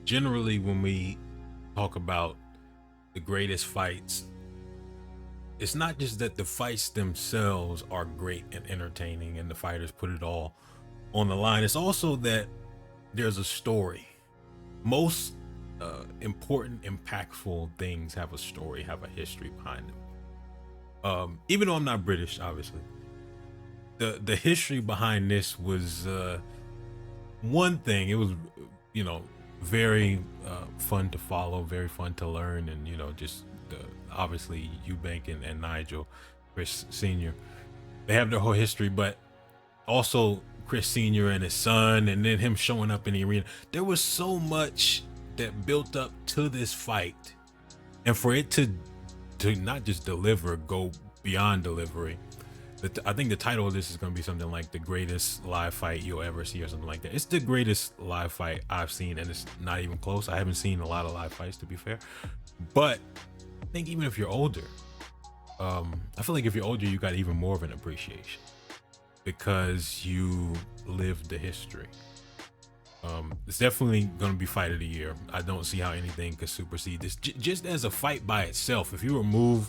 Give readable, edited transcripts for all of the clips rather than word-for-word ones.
generally when we talk about the greatest fights, it's not just that the fights themselves are great and entertaining and the fighters put it all on the line. It's also that there's a story. Most important, impactful things have a story, have a history behind them. Even though I'm not British, obviously, the history behind this was one thing. It was, you know, very fun to follow, very fun to learn, and just the obviously Eubank and Nigel, Chris Senior, they have their whole history, but also Chris Senior and his son, and then him showing up in the arena. There was so much that built up to this fight, and for it to not just deliver, go beyond delivery. I think the title of this is going to be something like the greatest live fight you'll ever see, or something like that. It's the greatest live fight I've seen, and it's not even close. I haven't seen a lot of live fights, to be fair, but I think even if you're older, I feel like if you're older, you got even more of an appreciation because you lived the history. It's definitely going to be fight of the year. I don't see how anything could supersede this. Just as a fight by itself, if you remove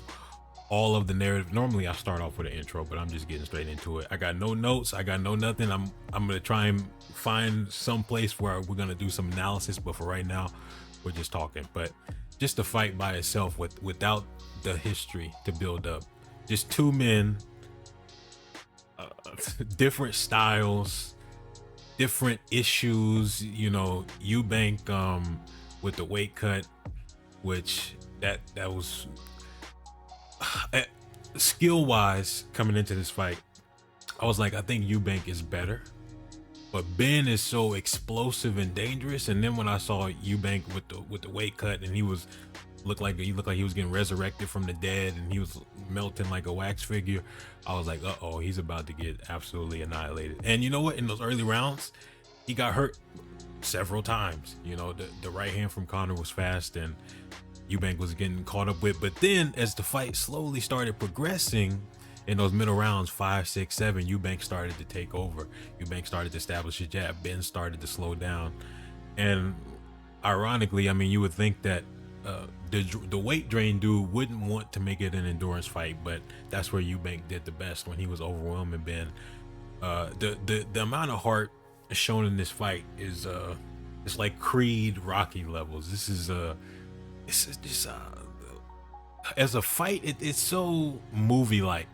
all of the narrative, normally I start off with an intro, but I'm just getting straight into it. I got no notes. I got no nothing. I'm gonna try and find some place where we're gonna do some analysis, but for right now, we're just talking. But just the fight by itself, without the history to build up, just two men, different styles, different issues. Eubank with the weight cut, which that was skill wise coming into this fight. I was like, I think Eubank is better, but Benn is so explosive and dangerous. And then when I saw Eubank with the weight cut, and he looked like he was getting resurrected from the dead, and he was melting like a wax figure, I was like, oh, he's about to get absolutely annihilated. And you know what? In those early rounds, he got hurt several times. The right hand from Connor was fast, and Eubank was getting caught up with. But then as the fight slowly started progressing in those middle rounds, 5, 6, 7, Eubank started to take over. Eubank started to establish his jab. Benn started to slow down. And ironically, I mean, you would think that the weight drain dude wouldn't want to make it an endurance fight, but that's where Eubank did the best when he was overwhelming Benn. The amount of heart shown in this fight is it's like Creed Rocky levels. This is it's just as a fight, it's so movie like.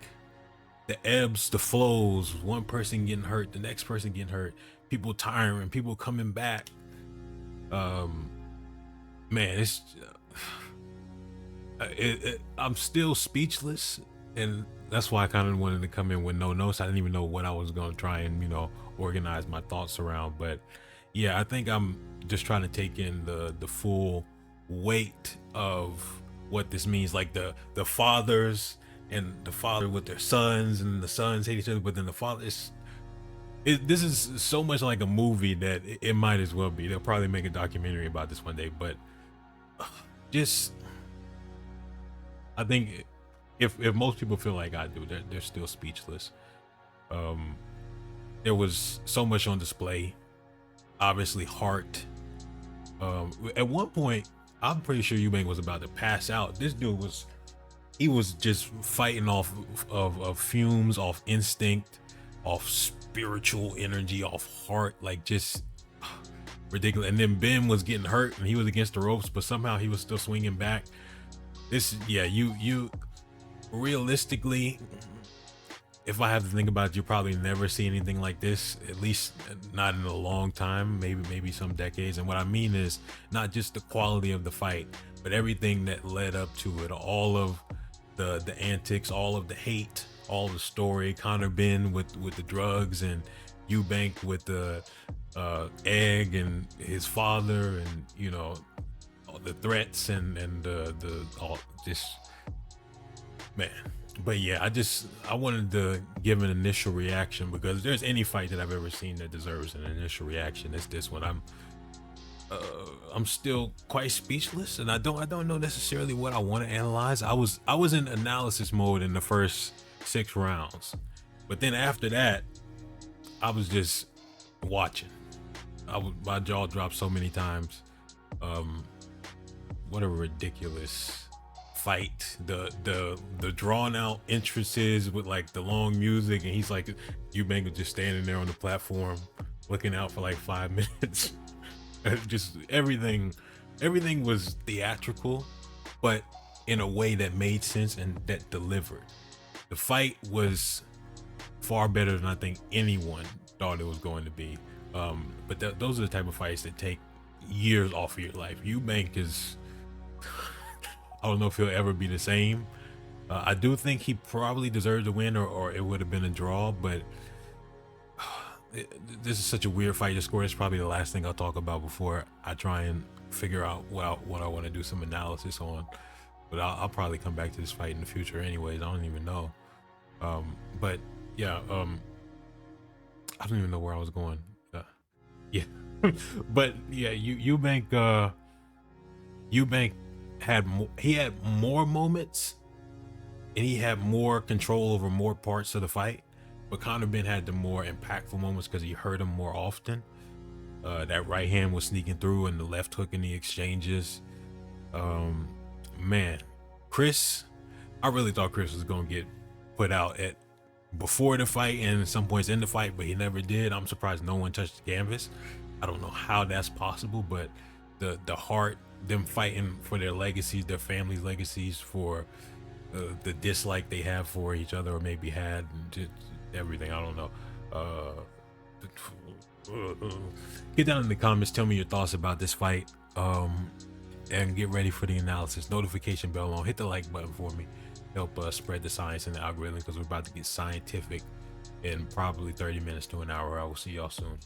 The ebbs, the flows, one person getting hurt, the next person getting hurt, people tiring, people coming back. Man, it's I'm still speechless, and that's why I kind of wanted to come in with no notes. I didn't even know what I was going to try and organize my thoughts around. But yeah, I think I'm just trying to take in the full weight of what this means. Like the fathers and the father with their sons, and the sons hate each other, but then the father this is so much like a movie that it might as well be. They'll probably make a documentary about this one day. But just, I think if most people feel like I do, they're still speechless. There was so much on display. Obviously, heart. At one point, I'm pretty sure Eubank was about to pass out. This dude was just fighting off of fumes, off instinct, off spiritual energy, off heart, like just ridiculous. And then Benn was getting hurt, and he was against the ropes, but somehow he was still swinging back. You realistically, if I have to think about it, you probably never see anything like this, at least not in a long time, maybe some decades. And what I mean is not just the quality of the fight, but everything that led up to it, all of the antics, all of the hate, all the story. Connor Benn with the drugs, and Eubank with the egg and his father, and all the threats and the all this, man. But yeah, I wanted to give an initial reaction, because if there's any fight that I've ever seen that deserves an initial reaction, it's this one. I'm still quite speechless, and I don't know necessarily what I want to analyze. I was in analysis mode in the first 6 rounds, but then after that, I was just watching. My jaw dropped so many times. Um, what a ridiculous fight. The drawn out entrances with like the long music, and he's like, Eubank was just standing there on the platform looking out for like 5 minutes. Just everything was theatrical, but in a way that made sense and that delivered. The fight was far better than I think anyone thought it was going to be. But those are the type of fights that take years off of your life. Eubank is, I don't know if he'll ever be the same. I do think he probably deserves a win, or it would have been a draw, but this is such a weird fight to score. It's probably the last thing I'll talk about before I try and figure out what I want to do some analysis on. But I'll probably come back to this fight in the future anyways. I don't even know. But yeah, I don't even know where I was going. Yeah, but yeah, Eubank he had more moments, and he had more control over more parts of the fight. But Conor Benn had the more impactful moments because he hurt him more often. That right hand was sneaking through, and the left hook in the exchanges. Man, Chris, I really thought Chris was gonna get put out at before the fight and at some points in the fight, but he never did. I'm surprised no one touched the canvas. I don't know how that's possible, but the heart, them fighting for their legacies, their families' legacies, for the dislike they have for each other or maybe had, and just everything. I don't know. Get down in the comments, tell me your thoughts about this fight, and get ready for the analysis. Notification bell on, hit the like button for me, help spread the science in the algorithm, because we're about to get scientific in probably 30 minutes to an hour. I will see y'all soon.